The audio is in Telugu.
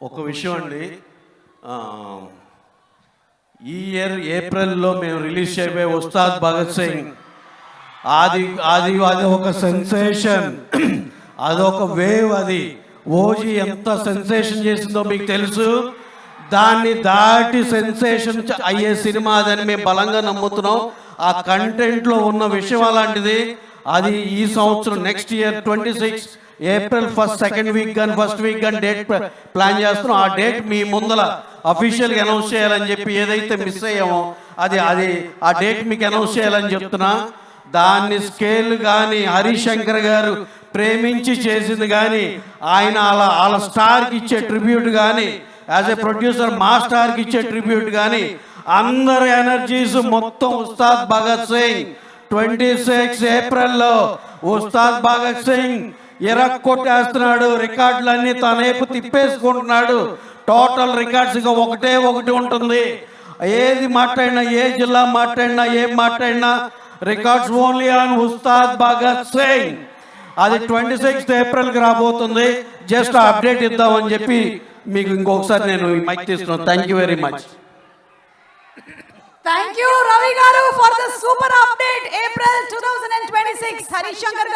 ఒక విషయం అండి, ఈ ఇయర్ ఏప్రిల్లో మేము రిలీజ్ చేయబోయే ఉస్తాద్ భగత్ సింగ్ అది అది అది ఒక సెన్సేషన్, అదొక వేవ్. అది ఓజీ ఎంత సెన్సేషన్ చేసిందో మీకు తెలుసు. దాన్ని దాటి సెన్సేషన్ అయ్యే సినిమా అదని మేము బలంగా నమ్ముతున్నాం. ఆ కంటెంట్లో ఉన్న విషయం అలాంటిది. అది ఈ సంవత్సరం next year 26 April 1st, 2nd week కానీ 1st వీక్ కానీ డేట్ ప్లాన్ చేస్తున్నాం. ఆ డేట్ మీ ముందర అఫీషియల్గా అనౌన్స్ చేయాలని చెప్పి ఏదైతే మిస్ అయ్యామో అది ఆ డేట్ మీకు అనౌన్స్ చేయాలని చెప్తున్నా. దాన్ని స్కేల్ కానీ హరిశంకర్ గారు ప్రేమించి చేసింది కానీ, ఆయన వాళ్ళ స్టార్కి ఇచ్చే ట్రిబ్యూట్ కానీ, యాజ్ ఎ ప్రొడ్యూసర్ మా స్టార్కి ఇచ్చే ట్రిబ్యూట్ కానీ, అందరి ఎనర్జీస్ మొత్తం ఉస్తాద్ భగత్ సింగ్ 26 ఏప్రిల్లో ఉస్తాద్ భగత్ సింగ్ కొట్టేస్తున్నాడు. రికార్డులన్నీ తన వైపు తిప్పేసుకుంటున్నాడు. టోటల్ రికార్డ్స్గా ఒకటి ఉంటుంది. ఏది మాట్లాడినా, ఏ జిల్లా మాట్లాడినా, ఏం మాట్లాడినా records only on Ustaad Bhagat Singh. అది 26 ఏప్రిల్కి రాబోతుంది. జస్ట్ అప్డేట్ ఇద్దామని చెప్పి మీకు ఇంకొకసారి నేను మైక్ తీసుకున్నాను. Thank you very much. Thank you, Ravi Garu, for the super update. April 2026. Harishankar